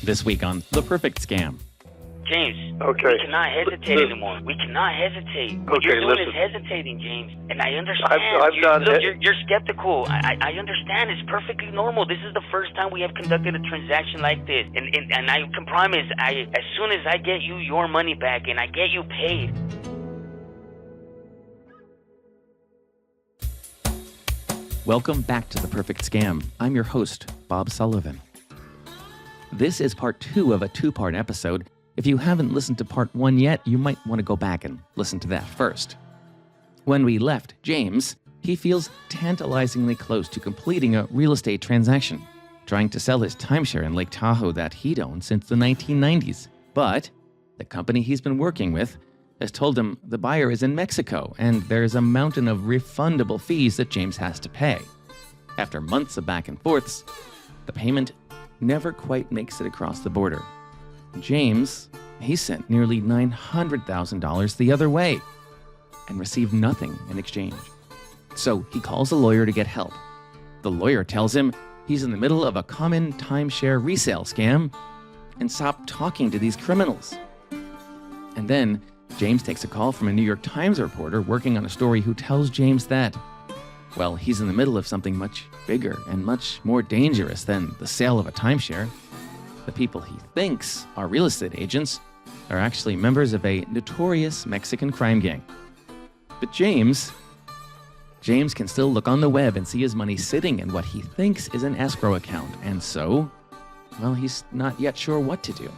This week on The Perfect Scam. James, okay. We cannot hesitate anymore. We cannot hesitate. What you're doing is hesitating, James. And I understand. You're skeptical. I understand. It's perfectly normal. This is the first time we have conducted a transaction like this. And I can promise, as soon as I get you your money back and I get you paid. Welcome back to The Perfect Scam. I'm your host, Bob Sullivan. This is part 2 of a 2-part episode. If you haven't listened to part 1 yet, you might want to go back and listen to that first. When we left James, he feels tantalizingly close to completing a real estate transaction, trying to sell his timeshare in Lake Tahoe that he'd owned since the 1990s. But the company he's been working with has told him the buyer is in Mexico and there's a mountain of refundable fees that James has to pay. After months of back and forths, the payment never quite makes it across the border. James, he sent nearly $900,000 the other way and received nothing in exchange. So he calls a lawyer to get help. The lawyer tells him he's in the middle of a common timeshare resale scam and stop talking to these criminals. And then James takes a call from a New York Times reporter working on a story who tells James that, well, he's in the middle of something much bigger and much more dangerous than the sale of a timeshare. The people he thinks are real estate agents are actually members of a notorious Mexican crime gang. But James can still look on the web and see his money sitting in what he thinks is an escrow account. And so, well, he's not yet sure what to do.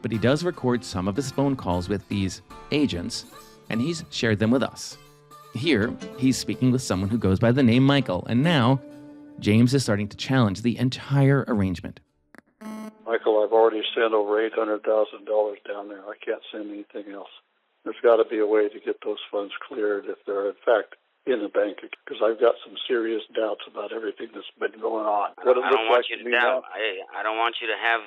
But he does record some of his phone calls with these agents, and he's shared them with us. Here, he's speaking with someone who goes by the name Michael, and now James is starting to challenge the entire arrangement. Michael, I've already sent over $800,000 down there. I can't send anything else. There's got to be a way to get those funds cleared if they're, in fact, in the bank, because I've got some serious doubts about everything that's been going on. I don't want you to doubt. I don't want you to have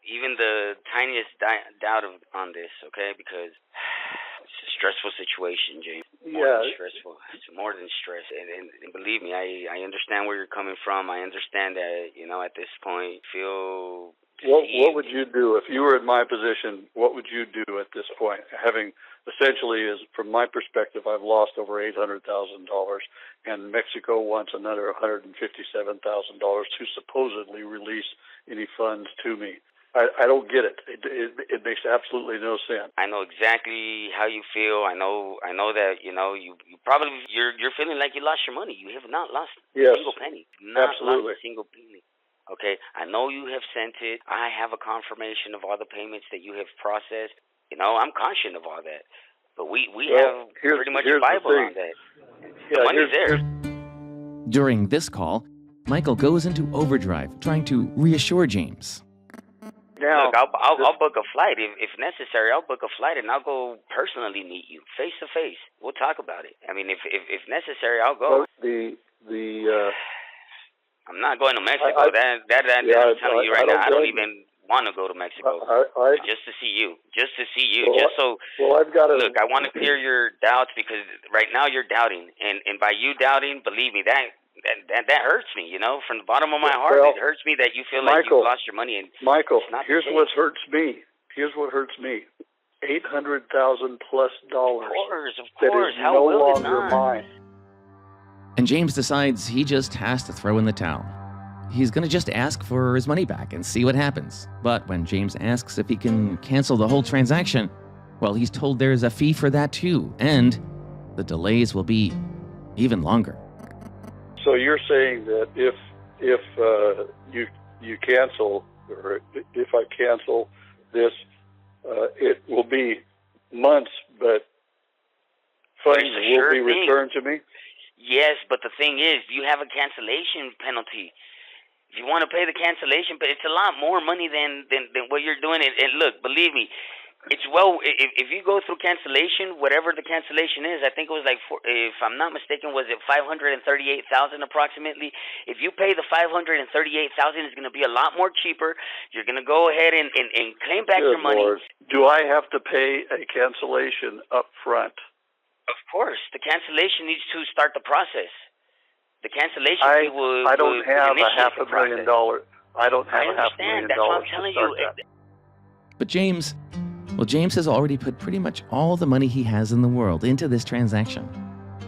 even the tiniest doubt on this, okay? Because it's a stressful situation, James. More than stressful. It's more than stress. And believe me, I understand where you're coming from. I understand that, at this point, feel deceived. What would you do if you were in my position? What would you do at this point? Having essentially, from my perspective, I've lost over $800,000, and Mexico wants another $157,000 to supposedly release any funds to me. I don't get it. It makes absolutely no sense. I know exactly how you feel. I know that you probably you're feeling like you lost your money. You have not lost a single penny. Absolutely. Lost a single penny. Okay, I know you have sent it. I have a confirmation of all the payments that you have processed. I'm conscious of all that. But we have pretty much a Bible on that. The money's there. During this call, Michael goes into overdrive, trying to reassure James. Now, look, I'll book a flight if necessary. I'll book a flight and I'll go personally meet you face to face. We'll talk about it. I mean, if necessary, I'll go. I'm not going to Mexico. I'm telling you right now. I don't even want to go to Mexico. Just to see you. Well, I've got to look. I want to clear your doubts because right now you're doubting, and by you doubting, believe me, that hurts me, from the bottom of my heart. It hurts me that you feel like you've lost your money. And Michael, here's what hurts me. $800,000+ Of course. That is no longer mine. And James decides he just has to throw in the towel. He's going to just ask for his money back and see what happens. But when James asks if he can cancel the whole transaction, well, he's told there's a fee for that too, and the delays will be even longer. So you're saying that if you cancel, or if I cancel this, it will be months, but funds will be returned to me? Yes, but the thing is, you have a cancellation penalty. If you want to pay the cancellation, but it's a lot more money than what you're doing. And look, believe me, it's if you go through cancellation, whatever the cancellation is, I think it was like, if I'm not mistaken, was it $538,000 approximately? If you pay the $538,000, it's going to be a lot more cheaper. You're going to go ahead and claim back your money. Lord. Do I have to pay a cancellation up front? Of course, the cancellation needs to start the process. The cancellation fee will I don't have a $500,000. I don't have I $500,000 understand. That's what I'm to telling start you. that. But James has already put pretty much all the money he has in the world into this transaction.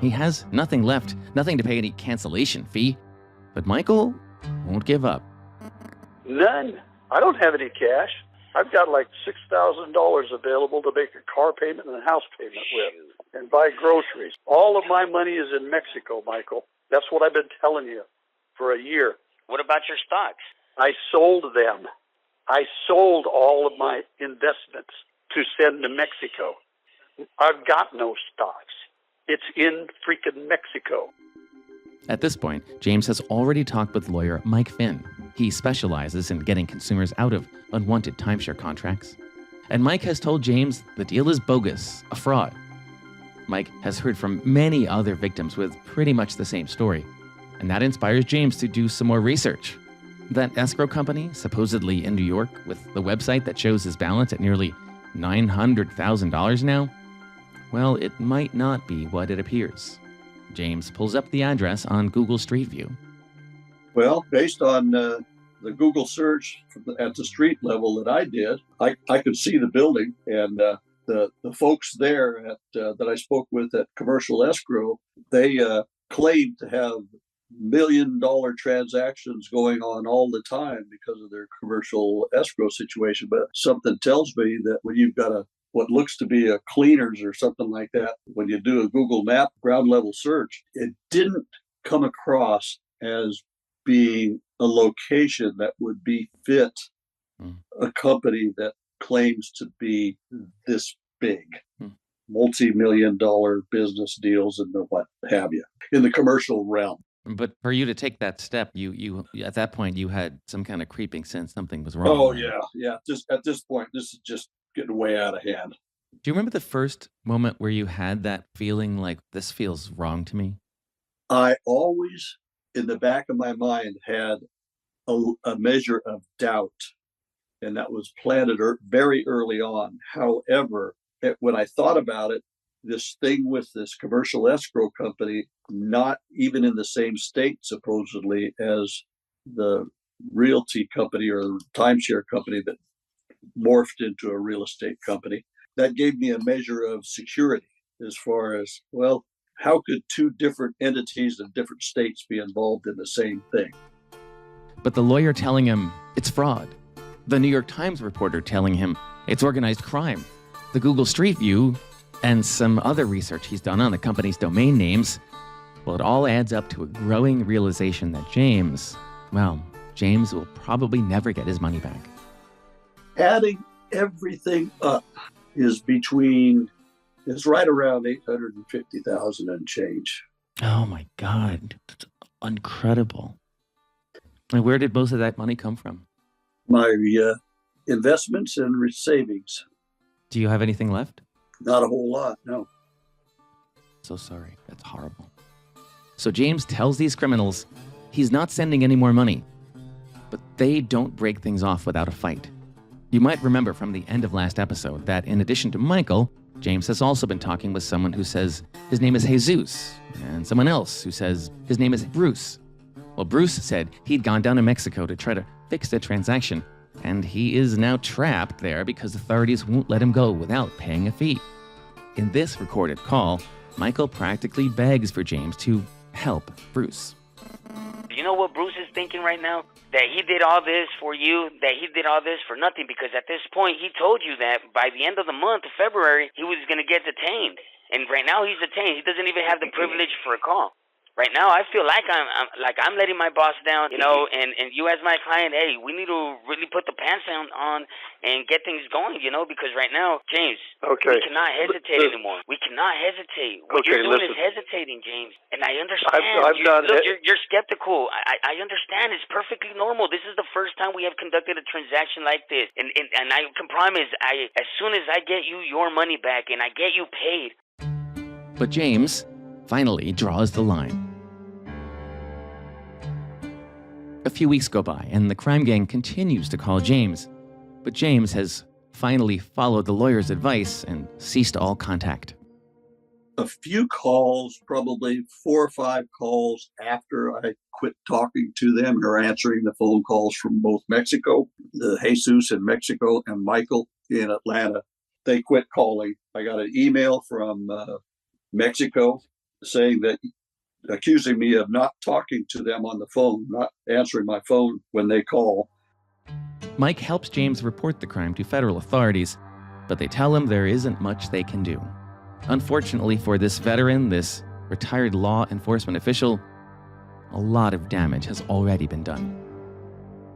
He has nothing left, nothing to pay any cancellation fee. But Michael won't give up. None. I don't have any cash. I've got like $6,000 available to make a car payment and a house payment with and buy groceries. All of my money is in Mexico, Michael. That's what I've been telling you for a year. What about your stocks? I sold them. I sold all of my investments to send to Mexico. I've got no stocks. It's in freaking Mexico. At this point, James has already talked with lawyer Mike Finn. He specializes in getting consumers out of unwanted timeshare contracts. And Mike has told James the deal is bogus, a fraud. Mike has heard from many other victims with pretty much the same story. And that inspires James to do some more research. That escrow company, supposedly in New York, with the website that shows his balance at nearly $900,000 now, well, it might not be what it appears. James pulls up the address on Google Street View. Well, based on the Google search at the street level that I did, I could see the building, and the folks there that I spoke with at Commercial Escrow, they claimed to have million-dollar transactions going on all the time because of their commercial escrow situation. But something tells me that when you've got what looks to be a cleaners or something like that, when you do a Google map ground level search, it didn't come across as being a location that would befit a company that claims to be this big. Multi-million-dollar business deals and the what have you in the commercial realm. But for you to take that step, you at that point you had some kind of creeping sense something was wrong. Oh yeah. Just at this point, this is just getting way out of hand. Do you remember the first moment where you had that feeling like this feels wrong to me? I always, in the back of my mind, had a measure of doubt, and that was planted very early on. However, when I thought about it, this thing with this commercial escrow company, not even in the same state, supposedly, as the realty company or the timeshare company that morphed into a real estate company, that gave me a measure of security as far as, well, how could two different entities in different states be involved in the same thing? But the lawyer telling him it's fraud. The New York Times reporter telling him it's organized crime. The Google Street View and some other research he's done on the company's domain names. Well, it all adds up to a growing realization that James will probably never get his money back. Adding everything up is right around $850,000 and change. Oh my God, that's incredible. And where did most of that money come from? My investments and savings. Do you have anything left? Not a whole lot, no. So sorry, that's horrible. So James tells these criminals he's not sending any more money, but they don't break things off without a fight. You might remember from the end of last episode that in addition to Michael, James has also been talking with someone who says his name is Jesus, and someone else who says his name is Bruce. Well, Bruce said he'd gone down to Mexico to try to fix the transaction, and he is now trapped there because authorities won't let him go without paying a fee. In this recorded call, Michael practically begs for James to help Bruce. Do you know what Bruce is thinking right now? That he did all this for you, that he did all this for nothing, because at this point he told you that by the end of the month of February he was going to get detained. And right now he's detained. He doesn't even have the privilege for a call. Right now, I feel like I'm letting my boss down, and you as my client, hey, we need to really put the pants on and get things going, because right now, James, we cannot hesitate anymore. We cannot hesitate. What you're doing is hesitating, James, and I understand. You're skeptical. I understand. It's perfectly normal. This is the first time we have conducted a transaction like this, and I can promise, as soon as I get you your money back and I get you paid. But James finally draws the line. A few weeks go by, and the crime gang continues to call James. But James has finally followed the lawyer's advice and ceased all contact. A few calls, probably 4 or 5 calls after I quit talking to them or answering the phone calls from both Mexico, the Jesus in Mexico and Michael in Atlanta. They quit calling. I got an email from Mexico saying that, accusing me of not talking to them on the phone, not answering my phone when they call. Mike helps James report the crime to federal authorities, but they tell him there isn't much they can do. Unfortunately for this veteran, this retired law enforcement official, a lot of damage has already been done.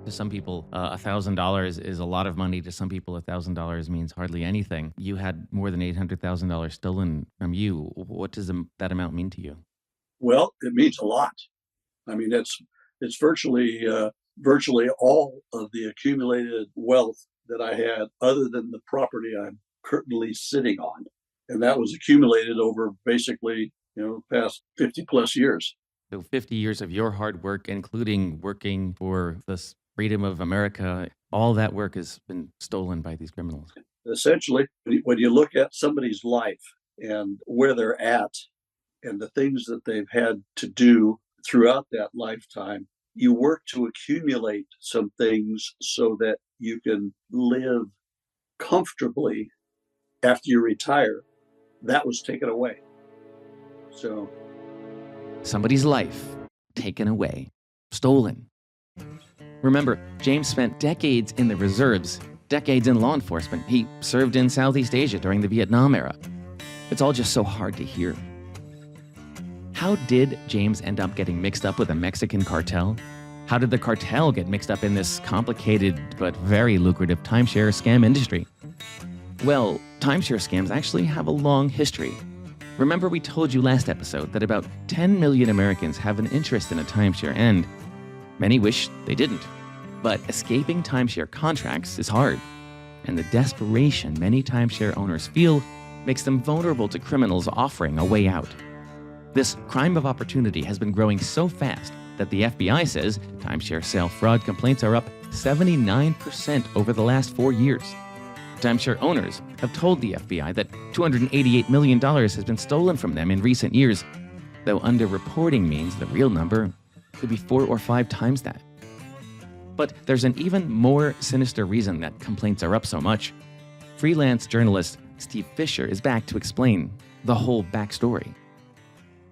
To some people, $1,000 is a lot of money. To some people, $1,000 means hardly anything. You had more than $800,000 stolen from you. What does that amount mean to you? Well, it means a lot. I mean, it's virtually all of the accumulated wealth that I had, other than the property I'm currently sitting on, and that was accumulated over basically, past 50 plus years. So 50 years of your hard work, including working for the freedom of America, all that work has been stolen by these criminals. Essentially, when you look at somebody's life and where they're at and the things that they've had to do throughout that lifetime, you work to accumulate some things so that you can live comfortably after you retire. That was taken away. So somebody's life taken away, stolen. Remember, James spent decades in the reserves, decades in law enforcement. He served in Southeast Asia during the Vietnam era. It's all just so hard to hear. How did James end up getting mixed up with a Mexican cartel? How did the cartel get mixed up in this complicated but very lucrative timeshare scam industry? Well, timeshare scams actually have a long history. Remember, we told you last episode that about 10 million Americans have an interest in a timeshare, and many wish they didn't. But escaping timeshare contracts is hard, and the desperation many timeshare owners feel makes them vulnerable to criminals offering a way out. This crime of opportunity has been growing so fast that the FBI says timeshare sale fraud complaints are up 79% over the last 4 years. Timeshare owners have told the FBI that $288 million has been stolen from them in recent years, though underreporting means the real number could be 4 or 5 times that. But there's an even more sinister reason that complaints are up so much. Freelance journalist Steve Fisher is back to explain the whole backstory.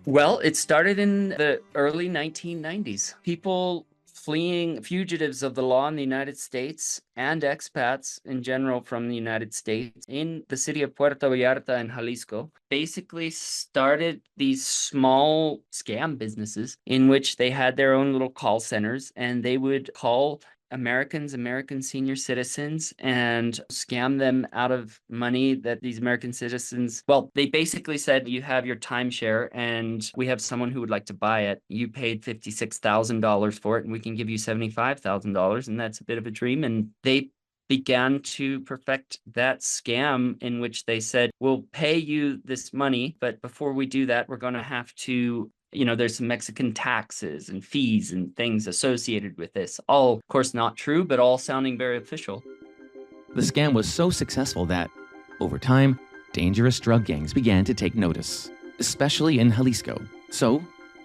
Well, it started in the early 1990s. People fleeing, fugitives of the law in the United States and expats in general from the United States in the city of Puerto Vallarta in Jalisco basically started these small scam businesses in which they had their own little call centers, and they would call American senior citizens and scam them out of money that these American citizens, well, they basically said, you have your timeshare and we have someone who would like to buy it. You paid $56,000 for it and we can give you $75,000, and that's a bit of a dream. And they began to perfect that scam in which they said, we'll pay you this money, but before we do that, we're going to have to there's some Mexican taxes and fees and things associated with this. All, of course, not true, but all sounding very official. The scam was so successful that, over time, dangerous drug gangs began to take notice, especially in Jalisco. So,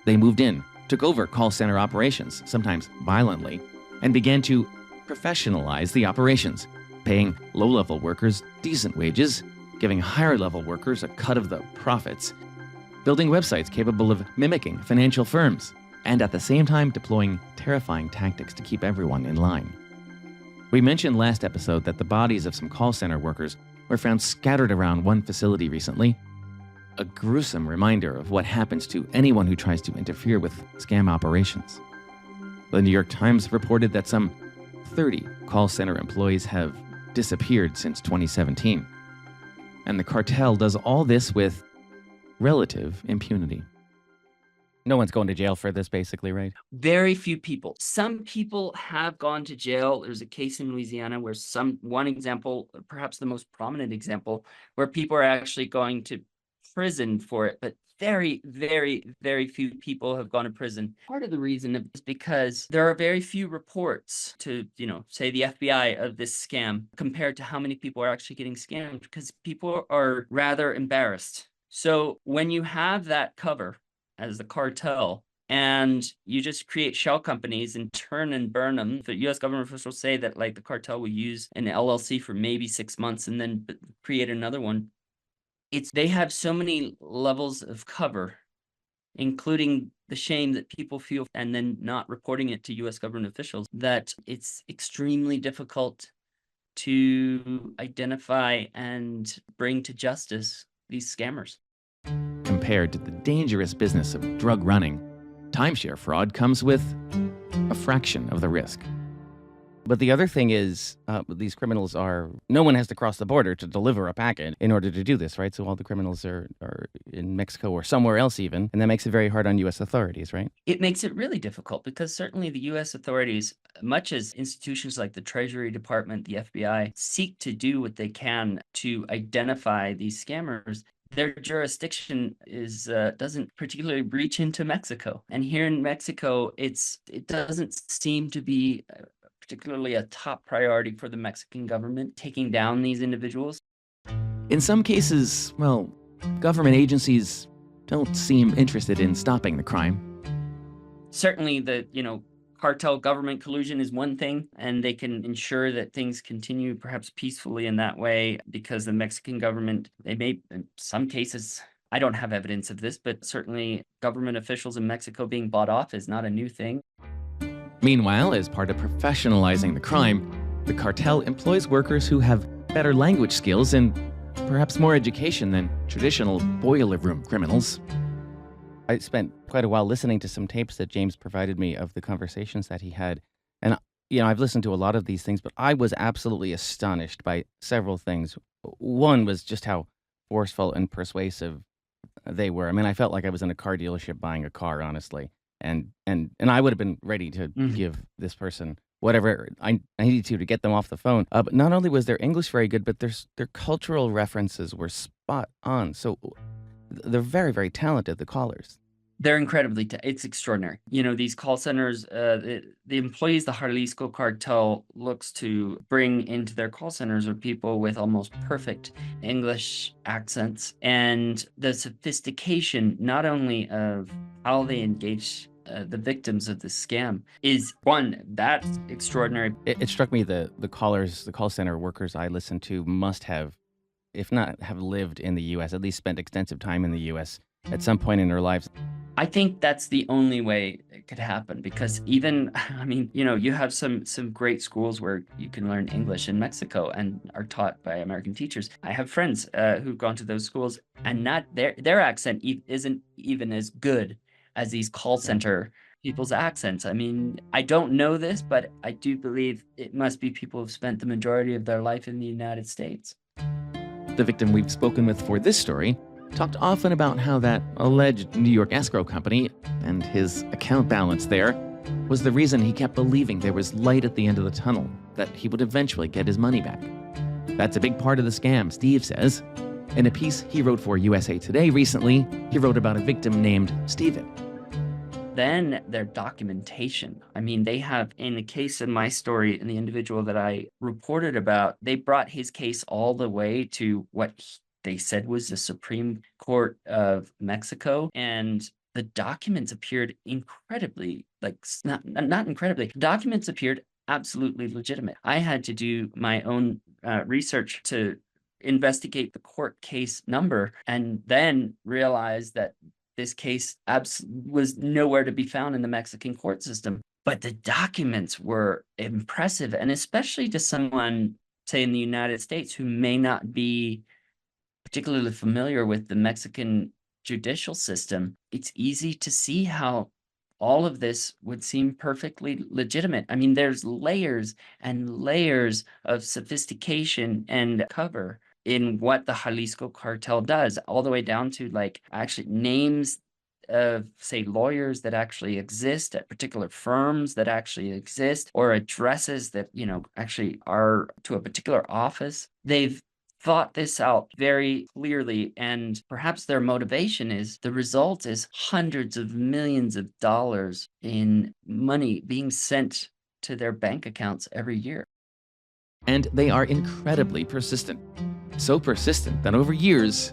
they moved in, took over call center operations, sometimes violently, and began to professionalize the operations, paying low-level workers decent wages, giving higher-level workers a cut of the profits, building websites capable of mimicking financial firms, and at the same time deploying terrifying tactics to keep everyone in line. We mentioned last episode that the bodies of some call center workers were found scattered around one facility recently, a gruesome reminder of what happens to anyone who tries to interfere with scam operations. The New York Times reported that some 30 call center employees have disappeared since 2017. And the cartel does all this with relative impunity. No one's going to jail for this, basically, right? Very few people. Some people have gone to jail. There's a case in Louisiana where one example, perhaps the most prominent example, where people are actually going to prison for it, but very, very, very few people have gone to prison. Part of the reason is because there are very few reports to, say the FBI of this scam compared to how many people are actually getting scammed, because people are rather embarrassed. So when you have that cover as the cartel, and you just create shell companies and turn and burn them. The U.S. government officials say that like the cartel will use an LLC for maybe 6 months and then create another one. They have so many levels of cover, including the shame that people feel and then not reporting it to U.S. government officials, that it's extremely difficult to identify and bring to justice these scammers. Compared to the dangerous business of drug running, timeshare fraud comes with a fraction of the risk. But the other thing is, these criminals no one has to cross the border to deliver a packet in order to do this, right? So all the criminals are in Mexico or somewhere else even, and that makes it very hard on U.S. authorities, right? It makes it really difficult because certainly the U.S. authorities, much as institutions like the Treasury Department, the FBI, seek to do what they can to identify these scammers, their jurisdiction doesn't particularly reach into Mexico. And here in Mexico, it doesn't seem to be particularly a top priority for the Mexican government, taking down these individuals. In some cases, well, government agencies don't seem interested in stopping the crime. Certainly the, cartel government collusion is one thing, and they can ensure that things continue perhaps peacefully in that way because the Mexican government, they may, in some cases, I don't have evidence of this, but certainly government officials in Mexico being bought off is not a new thing. Meanwhile, as part of professionalizing the crime, the cartel employs workers who have better language skills and perhaps more education than traditional boiler room criminals. I spent quite a while listening to some tapes that James provided me of the conversations that he had. And, I've listened to a lot of these things, but I was absolutely astonished by several things. One was just how forceful and persuasive they were. I mean, I felt like I was in a car dealership buying a car, honestly. And I would have been ready to give this person whatever I needed to get them off the phone. But not only was their English very good, but their cultural references were spot on. So they're very, very talented, the callers. They're incredibly, it's extraordinary. These call centers, the employees the Jalisco cartel looks to bring into their call centers are people with almost perfect English accents. And the sophistication, not only of how they engage the victims of the scam is that's extraordinary. It struck me the call center workers I listened to must have, if not have lived in the U.S., at least spent extensive time in the U.S. at some point in their lives. I think that's the only way it could happen because even, you have some great schools where you can learn English in Mexico and are taught by American teachers. I have friends who've gone to those schools and not their accent isn't even as good as these call center people's accents. I don't know this, but I do believe it must be people who've spent the majority of their life in the United States. The victim we've spoken with for this story talked often about how that alleged New York escrow company and his account balance there was the reason he kept believing there was light at the end of the tunnel, that he would eventually get his money back. That's a big part of the scam, Steve says. In a piece he wrote for USA Today recently, he wrote about a victim named Steven. Then their documentation. They have, in the case of my story and the individual that I reported about, they brought his case all the way to what they said was the Supreme Court of Mexico. And the documents appeared incredibly, not incredibly, documents appeared absolutely legitimate. I had to do my own research to investigate the court case number and then realize that this case was nowhere to be found in the Mexican court system. But the documents were impressive, and especially to someone, say, in the United States who may not be particularly familiar with the Mexican judicial system, it's easy to see how all of this would seem perfectly legitimate. There's layers and layers of sophistication and cover in what the Jalisco cartel does, all the way down to actually names of, say, lawyers that actually exist at particular firms that actually exist, or addresses that, actually are to a particular office. They've thought this out very clearly, and perhaps their motivation is the result is hundreds of millions of dollars in money being sent to their bank accounts every year. And they are incredibly persistent. So persistent that over years,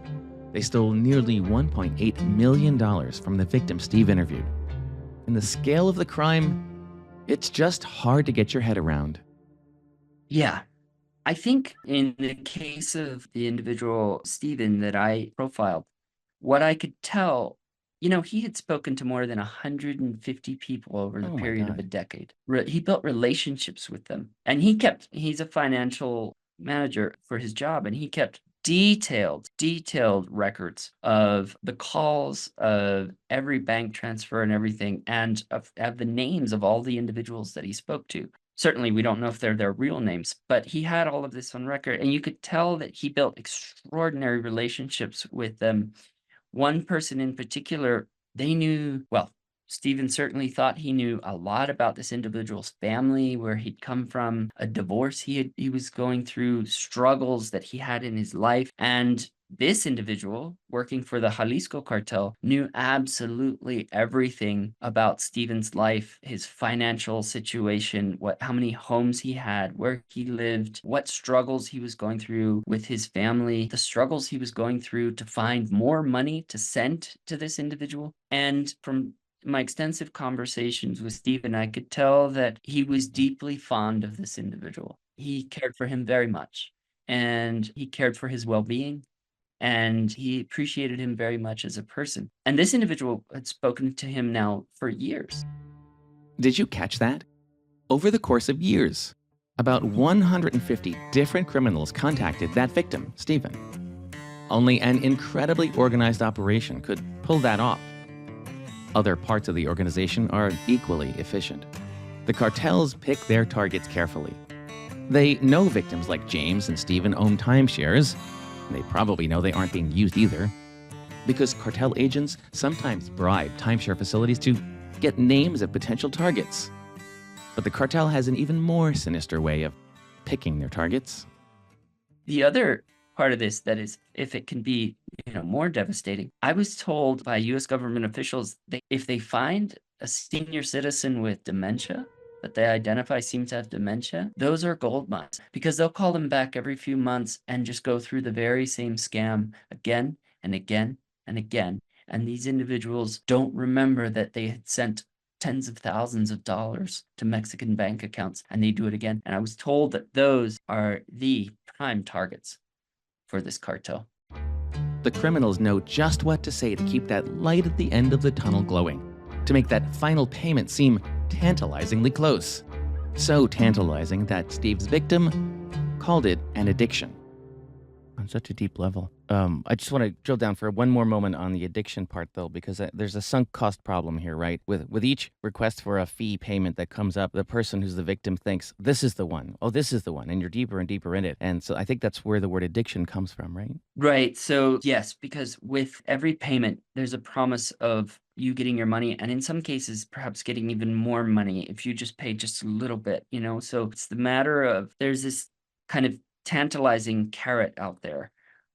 they stole nearly $1.8 million from the victim Steve interviewed. And the scale of the crime, it's just hard to get your head around. Yeah. I think in the case of the individual Stephen that I profiled, what I could tell, he had spoken to more than 150 people over the Oh my period of a God. decade. He built relationships with them, and he's a financial manager for his job, and he kept detailed records of the calls, of every bank transfer and everything, and of the names of all the individuals that he spoke to. Certainly, we don't know if they're their real names, but he had all of this on record, and you could tell that he built extraordinary relationships with them. One person in particular, they knew, well, Stephen certainly thought he knew a lot about this individual's family, where he'd come from, a divorce he was going through, struggles that he had in his life. And this individual working for the Jalisco cartel knew absolutely everything about Stephen's life, his financial situation, how many homes he had, where he lived, what struggles he was going through with his family, the struggles he was going through to find more money to send to this individual. And from my extensive conversations with Stephen, I could tell that he was deeply fond of this individual. He cared for him very much, and he cared for his well-being, and he appreciated him very much as a person. And this individual had spoken to him now for years. Did you catch that? Over the course of years, about 150 different criminals contacted that victim, Stephen. Only an incredibly organized operation could pull that off. Other parts of the organization are equally efficient. The cartels pick their targets carefully. They know victims like James and Stephen own timeshares. They probably know they aren't being used either, because cartel agents sometimes bribe timeshare facilities to get names of potential targets. But the cartel has an even more sinister way of picking their targets. The other part of this that is, if it can be, more devastating, I was told by U.S. government officials that if they find a senior citizen with dementia, that they identify seems to have dementia, those are gold mines, because they'll call them back every few months and just go through the very same scam again and again and again. And these individuals don't remember that they had sent tens of thousands of dollars to Mexican bank accounts, and they do it again. And I was told that those are the prime targets for this cartel. The criminals know just what to say to keep that light at the end of the tunnel glowing, to make that final payment seem tantalizingly close. So tantalizing that Steve's victim called it an addiction. On such a deep level. I just want to drill down for one more moment on the addiction part, though, because there's a sunk cost problem here, right? With each request for a fee payment that comes up, the person who's the victim thinks, this is the one. Oh, this is the one. And you're deeper and deeper in it. And so I think that's where the word addiction comes from, right? Right. So yes, because with every payment, there's a promise of you getting your money, and in some cases, perhaps getting even more money if you just pay just a little bit, So it's the matter of, there's this kind of tantalizing carrot out there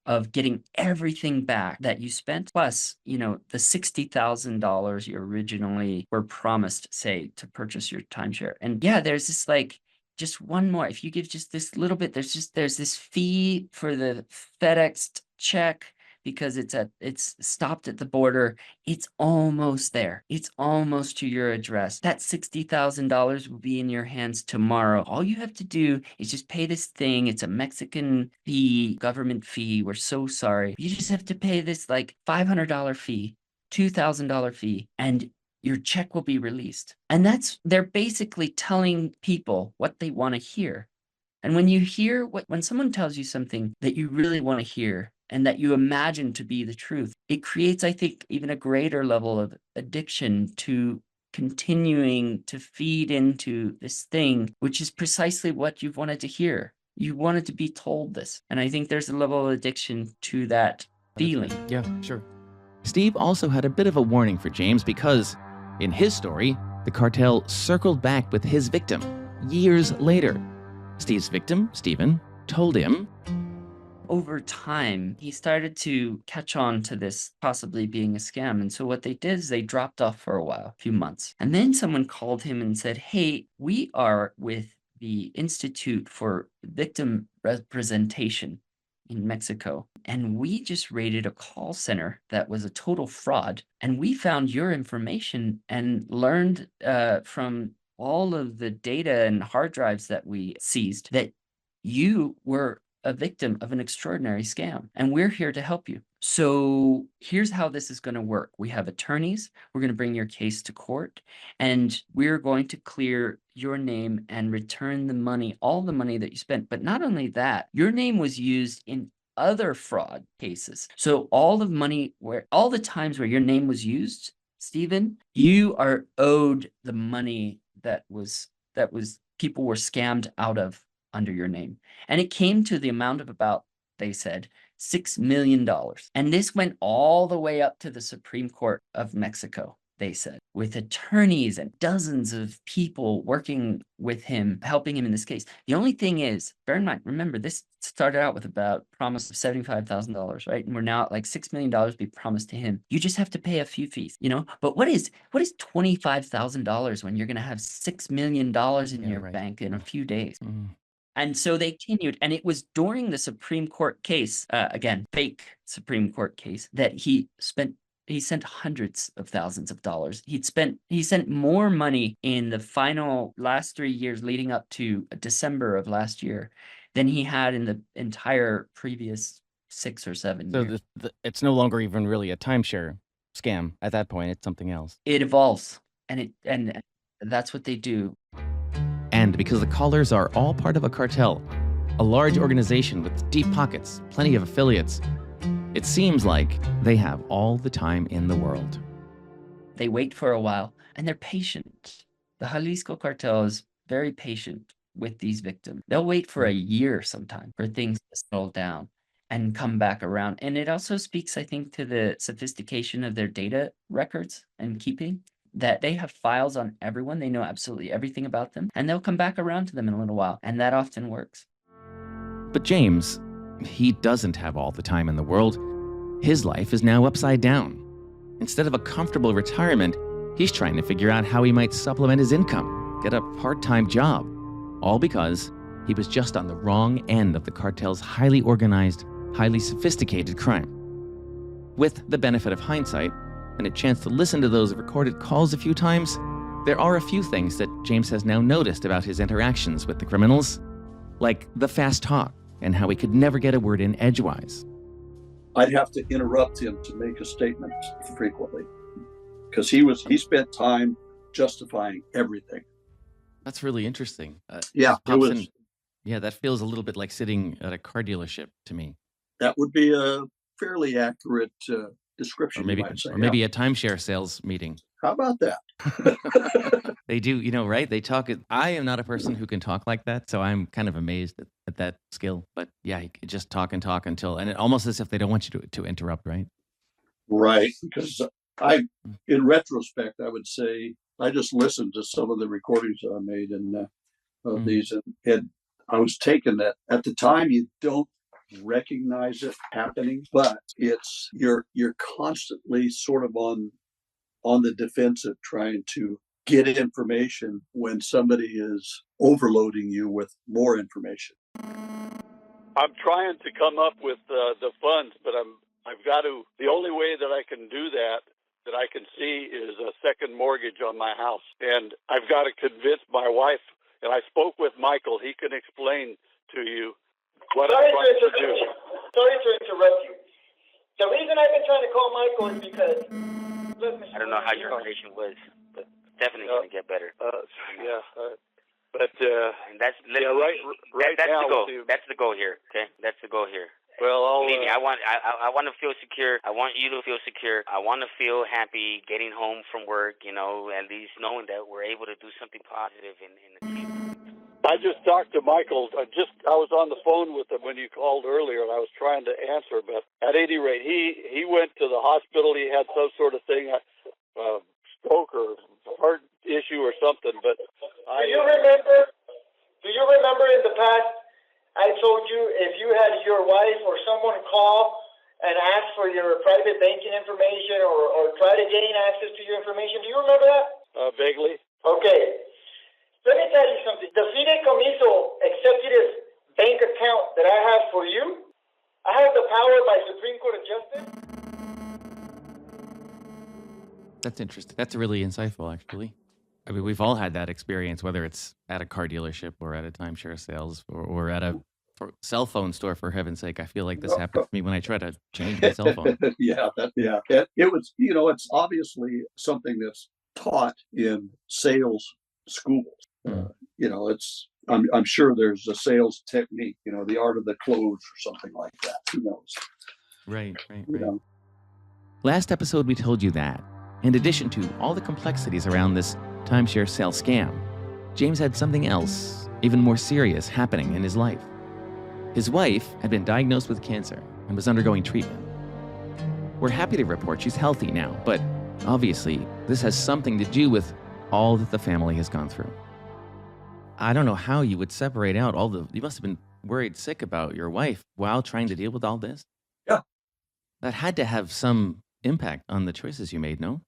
of getting everything back that you spent, plus, the $60,000 you originally were promised, say, to purchase your timeshare. And yeah, there's this just one more. If you give just this little bit, there's this fee for the FedEx check, because it's stopped at the border. It's almost there. It's almost to your address. That $60,000 will be in your hands tomorrow. All you have to do is just pay this thing. It's a Mexican fee, government fee. We're so sorry. You just have to pay this $500 fee, $2,000 fee, and your check will be released. And they're basically telling people what they want to hear. And when you hear when someone tells you something that you really want to hear and that you imagine to be the truth, it creates, I think, even a greater level of addiction to continuing to feed into this thing, which is precisely what you've wanted to hear. You wanted to be told this. And I think there's a level of addiction to that feeling. Yeah, sure. Steve also had a bit of a warning for James because, in his story, the cartel circled back with his victim years later. Steve's victim, Stephen, told him, over time, he started to catch on to this possibly being a scam. And so what they did is they dropped off for a while, a few months. And then someone called him and said, hey, we are with the Institute for Victim Representation. in Mexico. And we just raided a call center that was a total fraud. And we found your information and learned from all of the data and hard drives that we seized that you were a victim of an extraordinary scam, and we're here to help you. So here's how this is going to work. We have attorneys. We're going to bring your case to court, and we're going to clear your name and return the money, all the money that you spent. But not only that, your name was used in other fraud cases. So all the money all the times where your name was used, Stephen, you are owed the money that was people were scammed out of under your name. And it came to the amount of about, they said, $6 million. And this went all the way up to the Supreme Court of Mexico, they said, with attorneys and dozens of people working with him, helping him in this case. The only thing is, bear in mind, remember, this started out with about promise of $75,000, right? And we're now at like $6 million be promised to him. You just have to pay a few fees, But what is $25,000 when you're going to have $6 million in your bank in a few days? And so they continued, and it was during the Supreme Court case, again, fake Supreme Court case, that he sent hundreds of thousands of dollars. He sent more money in the final last 3 years leading up to December of last year than he had in the entire previous 6 or 7 years. So it's no longer even really a timeshare scam at that point. It's something else. It evolves, and that's what they do. And because the callers are all part of a cartel, a large organization with deep pockets, plenty of affiliates, it seems like they have all the time in the world. They wait for a while, and they're patient. The Jalisco cartel is very patient with these victims. They'll wait for a year sometime for things to settle down and come back around. And it also speaks, I think, to the sophistication of their data records and keeping, that they have files on everyone. They know absolutely everything about them, and they'll come back around to them in a little while. And that often works. But James, he doesn't have all the time in the world. His life is now upside down. Instead of a comfortable retirement, he's trying to figure out how he might supplement his income, get a part-time job, all because he was just on the wrong end of the cartel's highly organized, highly sophisticated crime. With the benefit of hindsight and a chance to listen to those recorded calls a few times, there are a few things that James has now noticed about his interactions with the criminals, like the fast talk and how he could never get a word in edgewise. I'd have to interrupt him to make a statement frequently because he spent time justifying everything. That's really interesting. Yeah, it was. Yeah, that feels a little bit like sitting at a car dealership to me. That would be a fairly accurate description, or maybe, you might say. Or maybe a timeshare sales meeting. How about that? They do, right? They talk. I am not a person who can talk like that, so I'm kind of amazed at that skill. But yeah, you can just talk until, and it almost as if they don't want you to interrupt, right? Right, because in retrospect, I would say I just listened to some of the recordings that I made of these, and I was taken that at the time you don't recognize it happening, but you're constantly sort of on the defensive, trying to get information when somebody is overloading you with more information. I'm trying to come up with the funds, but I've got to. The only way that I can do that I can see is a second mortgage on my house, and I've got to convince my wife. And I spoke with Michael. He can explain to you what I'm trying to do. Sorry to interrupt you. The reason I've been trying to call Michael is because I don't know how your relation was, but definitely going to get better. And that's right now. The goal. That's the goal here. Okay, that's the goal here. Well, believe me, I want to feel secure. I want you to feel secure. I want to feel happy getting home from work. At least knowing that we're able to do something positive in the future. I just talked to Michael. I was on the phone with him when you called earlier, and I was trying to answer. But at any rate, he went to the hospital. He had some sort of thing, stroke or heart issue or something. But do you remember in the past I told you if you had your wife or someone call and ask for your private banking information or try to gain access to your information? Do you remember that? Vaguely. Okay. Let me tell you something. The Fideicomiso executive bank account that I have for you, power by Supreme Court of Justice? That's interesting. That's really insightful, actually. I mean, we've all had that experience, whether it's at a car dealership or at a timeshare sales or at a cell phone store, for heaven's sake. I feel like this happened to me when I try to change my cell phone. Yeah. It was, it's obviously something that's taught in sales schools. I'm sure there's a sales technique, the art of the close or something like that. Who knows? Right. You know. Last episode, we told you that, in addition to all the complexities around this timeshare sale scam, James had something else, even more serious, happening in his life. His wife had been diagnosed with cancer and was undergoing treatment. We're happy to report she's healthy now, but obviously, this has something to do with all that the family has gone through. I don't know how you would separate out you must have been worried sick about your wife while trying to deal with all this. Yeah. That had to have some impact on the choices you made, no?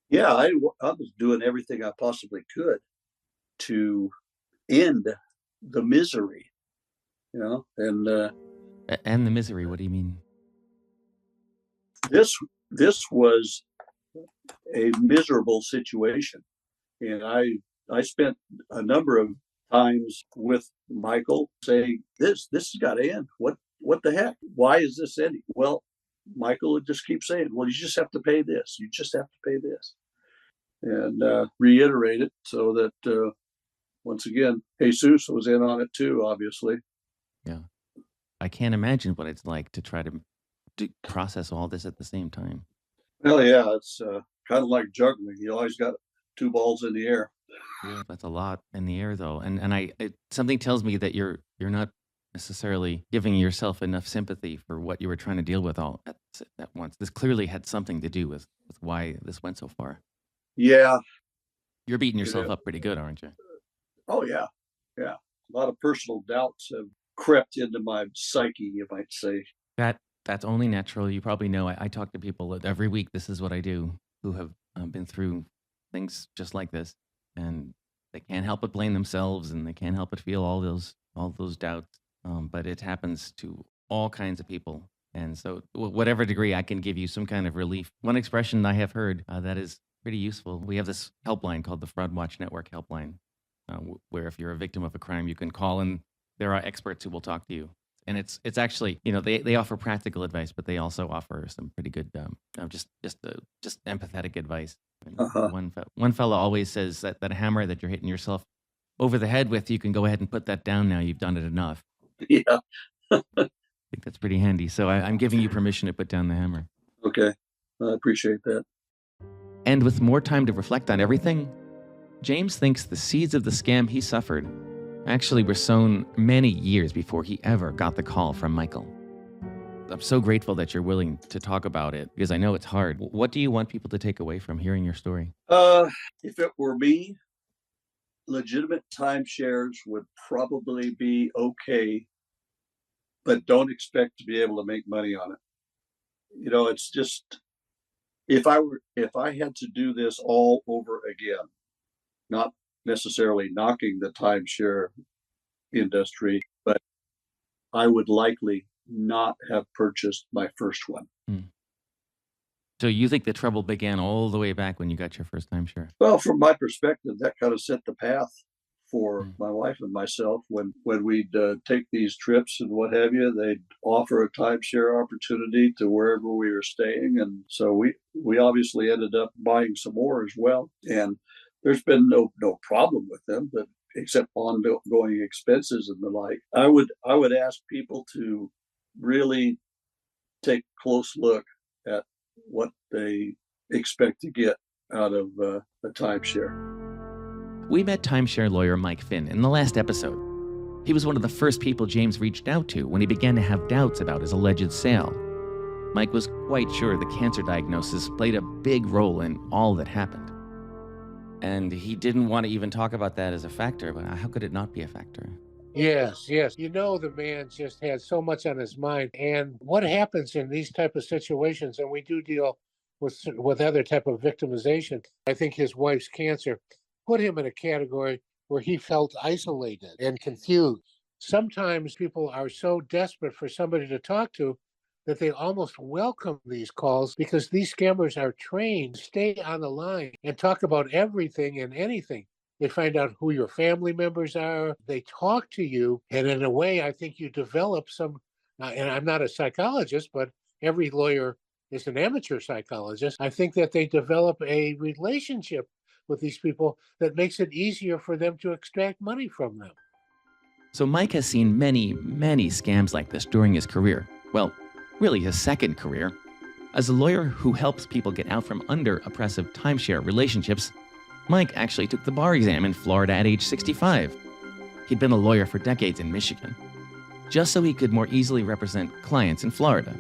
Yeah, I was doing everything I possibly could to end the misery, and And the misery, what do you mean? this was a miserable situation, and I spent a number of times with Michael saying, this has got to end. What the heck? Why is this ending? Well, Michael would just keep saying, well, you just have to pay this. You just have to pay this. And reiterate it so that, once again, Jesus was in on it too, obviously. Yeah. I can't imagine what it's like to try to process all this at the same time. Well, yeah, it's kind of like juggling. You always got two balls in the air. Yeah, that's a lot in the air, though. And something tells me that you're not necessarily giving yourself enough sympathy for what you were trying to deal with all at once. This clearly had something to do with why this went so far. Yeah. You're beating yourself up pretty good, aren't you? Oh, yeah. Yeah. A lot of personal doubts have crept into my psyche, you might say. That's only natural. You probably know I talk to people every week. This is what I do, who have been through things just like this, and they can't help but blame themselves, and they can't help but feel all those doubts. But it happens to all kinds of people, and so whatever degree I can give you some kind of relief. One expression I have heard that is pretty useful. We have this helpline called the Fraud Watch Network helpline, where if you're a victim of a crime, you can call, and there are experts who will talk to you. And it's actually, they offer practical advice, but they also offer some pretty good, just empathetic advice. Uh-huh. One fellow always says that hammer that you're hitting yourself over the head with, you can go ahead and put that down now. You've done it enough. Yeah. I think that's pretty handy. So I'm giving you permission to put down the hammer. Okay. I appreciate that. And with more time to reflect on everything, James thinks the seeds of the scam he suffered actually were sown many years before he ever got the call from Michael. I'm so grateful that you're willing to talk about it because I know it's hard. What do you want people to take away from hearing your story? If it were me, legitimate timeshares would probably be okay, but don't expect to be able to make money on it. It's just, if I had to do this all over again, not necessarily knocking the timeshare industry, but I would likely not have purchased my first one. So you think the trouble began all the way back when you got your first timeshare? Well, from my perspective, that kind of set the path for my wife and myself. When we'd take these trips and what have you, they'd offer a timeshare opportunity to wherever we were staying. And so we obviously ended up buying some more as well. And there's been no problem with them, but except ongoing expenses and the like. I would ask people to really take a close look at what they expect to get out of a timeshare. We met timeshare lawyer Mike Finn in the last episode. He was one of the first people James reached out to when he began to have doubts about his alleged sale. Mike was quite sure the cancer diagnosis played a big role in all that happened. And he didn't want to even talk about that as a factor, but how could it not be a factor? Yes. The man just had so much on his mind. And what happens in these type of situations, and we do deal with other type of victimization, I think his wife's cancer put him in a category where he felt isolated and confused. Sometimes people are so desperate for somebody to talk to that they almost welcome these calls because these scammers are trained to stay on the line and talk about everything and anything. They find out who your family members are. They talk to you. And in a way, I think you develop some, and I'm not a psychologist, but every lawyer is an amateur psychologist. I think that they develop a relationship with these people that makes it easier for them to extract money from them. So Mike has seen many, many scams like this during his career. Well, really his second career. As a lawyer who helps people get out from under oppressive timeshare relationships, Mike actually took the bar exam in Florida at age 65. He'd been a lawyer for decades in Michigan, just so he could more easily represent clients in Florida.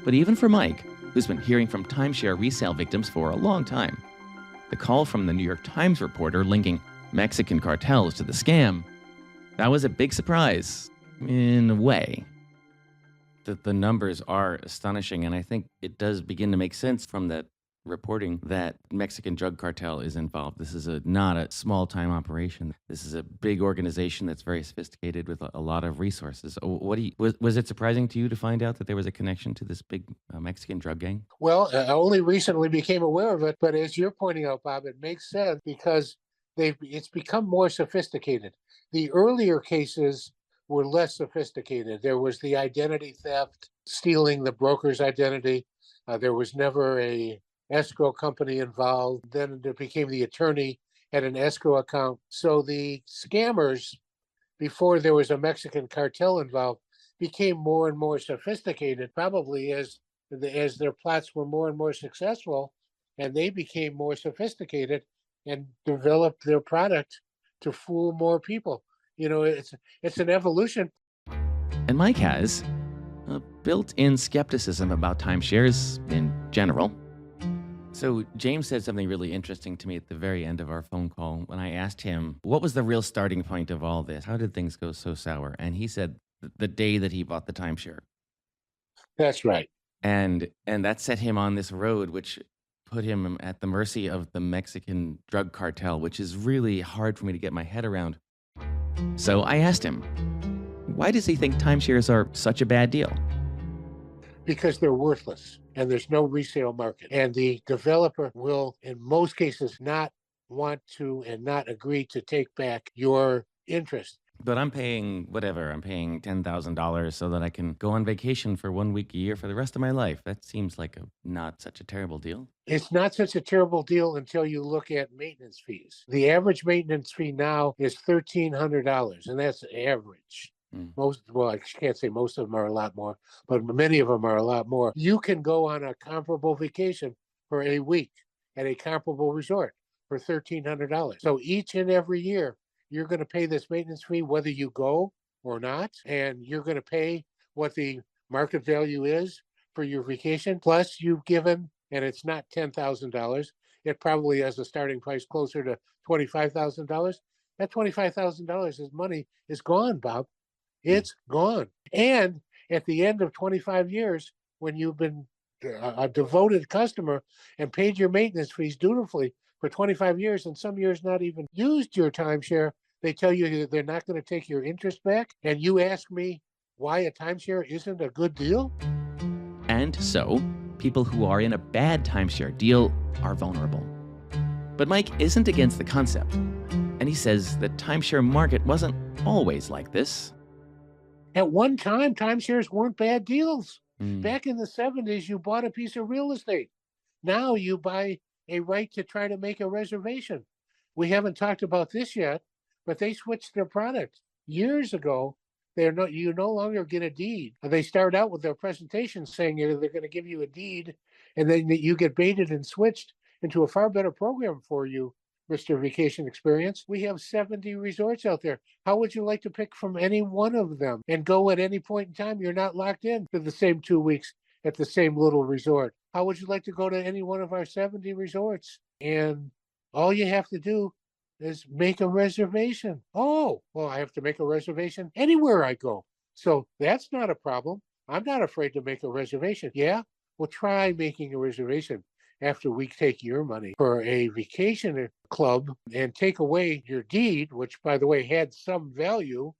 But even for Mike, who's been hearing from timeshare resale victims for a long time, the call from the New York Times reporter linking Mexican cartels to the scam, that was a big surprise, in a way. The numbers are astonishing, and I think it does begin to make sense from that reporting that Mexican drug cartel is involved. This is not a small-time operation. This is a big organization that's very sophisticated with a lot of resources. Was it surprising to you to find out that there was a connection to this big Mexican drug gang? Well, I only recently became aware of it, but as you're pointing out, Bob, it makes sense because it's become more sophisticated. The earlier cases were less sophisticated. There was the identity theft, stealing the broker's identity. There was never a escrow company involved. Then there became the attorney had an escrow account. So the scammers, before there was a Mexican cartel involved, became more and more sophisticated, probably as their plots were more and more successful, and they became more sophisticated and developed their product to fool more people. You know, it's an evolution. And Mike has a built-in skepticism about timeshares in general. So James said something really interesting to me at the very end of our phone call when I asked him, what was the real starting point of all this? How did things go so sour? And he said the day that he bought the timeshare. That's right. And that set him on this road, which put him at the mercy of the Mexican drug cartel, which is really hard for me to get my head around. So I asked him, why does he think timeshares are such a bad deal? Because they're worthless and there's no resale market. And the developer will, in most cases, not want to and not agree to take back your interest. But I'm paying whatever. I'm paying $10,000 so that I can go on vacation for 1 week a year for the rest of my life. That seems like not such a terrible deal. It's not such a terrible deal until you look at maintenance fees. The average maintenance fee now is $1,300, and that's average. I can't say most of them are a lot more, but many of them are a lot more. You can go on a comparable vacation for a week at a comparable resort for $1,300. So each and every year, you're going to pay this maintenance fee whether you go or not, and you're going to pay what the market value is for your vacation. Plus, you've given, and it's not $10,000. It probably has a starting price closer to $25,000. That $25,000 is money is gone, Bob. It's gone. And at the end of 25 years, when you've been a devoted customer and paid your maintenance fees dutifully for 25 years, and some years not even used your timeshare, they tell you that they're not going to take your interest back. And you ask me why a timeshare isn't a good deal? And so, people who are in a bad timeshare deal are vulnerable. But Mike isn't against the concept. And he says the timeshare market wasn't always like this. At one time, timeshares weren't bad deals. Back in the 70s, you bought a piece of real estate. Now you buy a right to try to make a reservation. We haven't talked about this yet, but they switched their product. Years ago, you no longer get a deed. They start out with their presentation saying they're going to give you a deed, and then you get baited and switched into a far better program for you, Mr. Vacation Experience. We have 70 resorts out there. How would you like to pick from any one of them and go at any point in time? You're not locked in to the same 2 weeks at the same little resort. How would you like to go to any one of our 70 resorts? And all you have to do is make a reservation. Oh, well, I have to make a reservation anywhere I go. So that's not a problem. I'm not afraid to make a reservation. Yeah, well, try making a reservation after we take your money for a vacation club and take away your deed, which, by the way, had some value,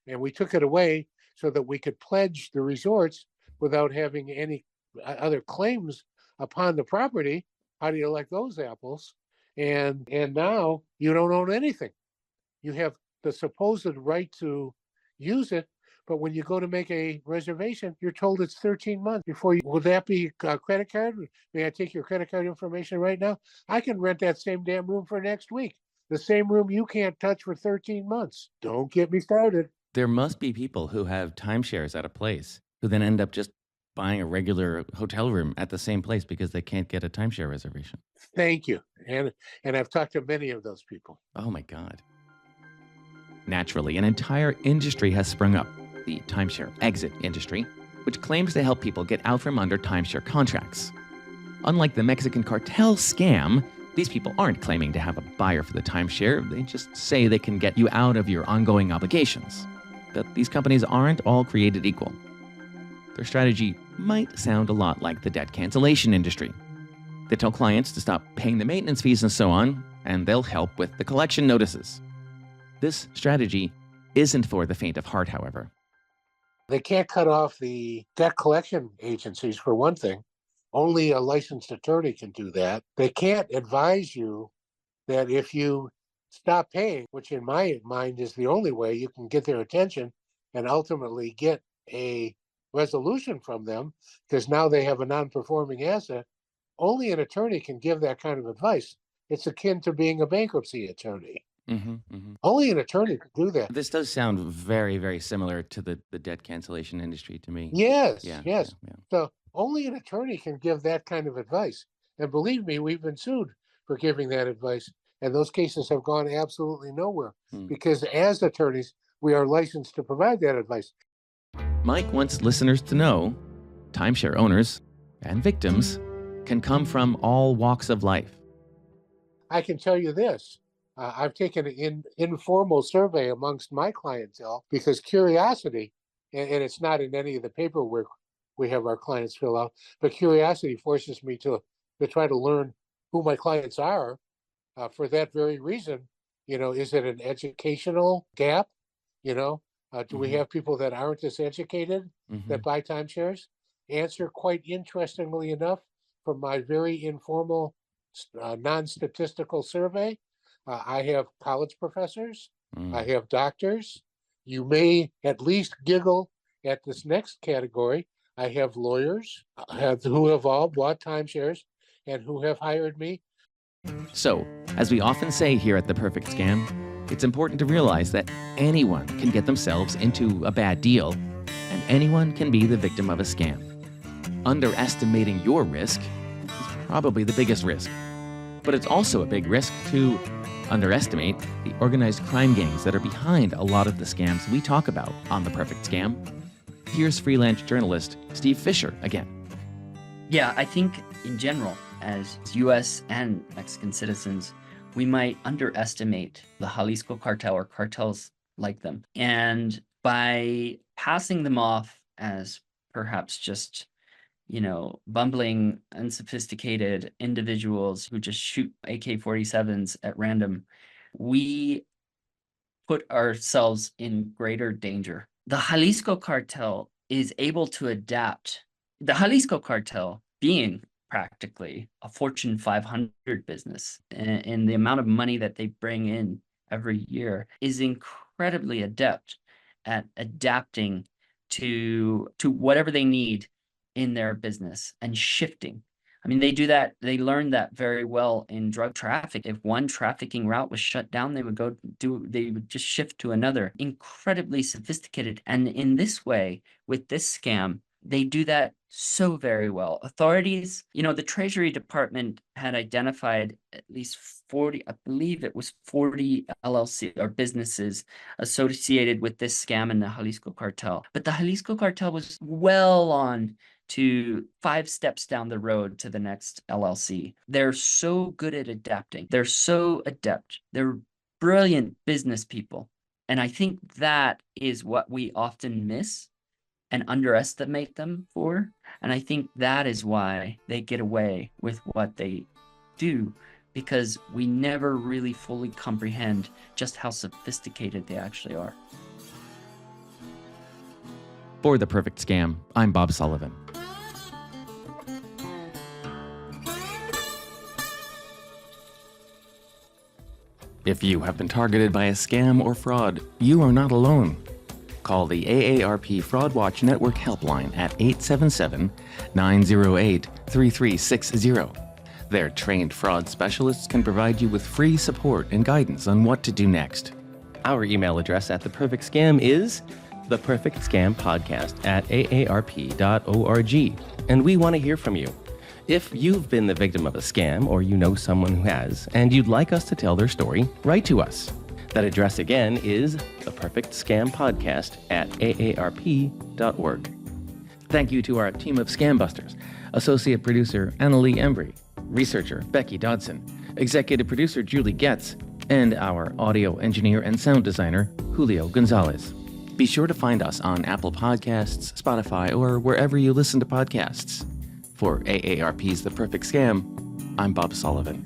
and we took it away so that we could pledge the resorts without having any other claims upon the property. How do you like those apples? And now you don't own anything. You have the supposed right to use it, but when you go to make a reservation, you're told it's 13 months before you. Would that be a credit card? May I take your credit card information right now? I can rent that same damn room for next week. The same room you can't touch for 13 months. Don't get me started. There must be people who have timeshares at a place who then end up just buying a regular hotel room at the same place because they can't get a timeshare reservation. Thank you. And I've talked to many of those people. Oh my God. Naturally, an entire industry has sprung up, the timeshare exit industry, which claims to help people get out from under timeshare contracts. Unlike the Mexican cartel scam, these people aren't claiming to have a buyer for the timeshare. They just say they can get you out of your ongoing obligations. But these companies aren't all created equal. Their strategy might sound a lot like the debt cancellation industry. They tell clients to stop paying the maintenance fees and so on, and they'll help with the collection notices. This strategy isn't for the faint of heart, however. They can't cut off the debt collection agencies, for one thing. Only a licensed attorney can do that. They can't advise you that if you stop paying, which in my mind is the only way you can get their attention and ultimately get a resolution from them, because now they have a non-performing asset. Only an attorney can give that kind of advice. It's akin to being a bankruptcy attorney. Only an attorney can do that. This does sound very, very similar to the debt cancellation industry to me. Yes. Yeah. So only an attorney can give that kind of advice. And believe me, we've been sued for giving that advice. And those cases have gone absolutely nowhere because as attorneys, we are licensed to provide that advice. Mike wants listeners to know timeshare owners and victims can come from all walks of life. I can tell you this. I've taken an informal survey amongst my clientele because curiosity, and it's not in any of the paperwork we have our clients fill out, but curiosity forces me to try to learn who my clients are. For that very reason, is it an educational gap? Do we have people that aren't as educated that buy timeshares? Answer, quite interestingly enough, from my very informal, non-statistical survey, I have college professors, I have doctors. You may at least giggle at this next category. I have lawyers who have all bought timeshares and who have hired me. So, as we often say here at The Perfect Scam, it's important to realize that anyone can get themselves into a bad deal, and anyone can be the victim of a scam. Underestimating your risk is probably the biggest risk. But it's also a big risk to underestimate the organized crime gangs that are behind a lot of the scams we talk about on The Perfect Scam. Here's freelance journalist Steve Fisher again. Yeah, I think in general, as U.S. and Mexican citizens, we might underestimate the Jalisco cartel or cartels like them. And by passing them off as perhaps just, bumbling, unsophisticated individuals who just shoot AK-47s at random, we put ourselves in greater danger. The Jalisco cartel is able to adapt. The Jalisco cartel, being practically a Fortune 500 business, and the amount of money that they bring in every year, is incredibly adept at adapting to whatever they need in their business and shifting. I mean, they do that. They learned that very well in drug traffic. If one trafficking route was shut down, they would just shift to another. Incredibly sophisticated. And in this way, with this scam, they do that so very well. Authorities, the Treasury Department had identified at least 40, I believe it was 40 LLC or businesses associated with this scam in the Jalisco cartel. But the Jalisco cartel was well on to 5 steps down the road to the next LLC. They're so good at adapting. They're so adept. They're brilliant business people. And I think that is what we often miss and underestimate them for. And I think that is why they get away with what they do, because we never really fully comprehend just how sophisticated they actually are. For The Perfect Scam, I'm Bob Sullivan. If you have been targeted by a scam or fraud, you are not alone. Call the AARP Fraud Watch Network helpline at 877-908-3360. Their trained fraud specialists can provide you with free support and guidance on what to do next. Our email address at The Perfect Scam is theperfectscampodcast@aarp.org, and we want to hear from you. If you've been the victim of a scam or you know someone who has, and you'd like us to tell their story, write to us. That address again is theperfectscampodcast@aarp.org. Thank you to our team of Scam Busters, Associate Producer Annalie Embry, Researcher Becky Dodson, Executive Producer Julie Getz, and our audio engineer and sound designer Julio Gonzalez. Be sure to find us on Apple Podcasts, Spotify, or wherever you listen to podcasts. For AARP's The Perfect Scam, I'm Bob Sullivan.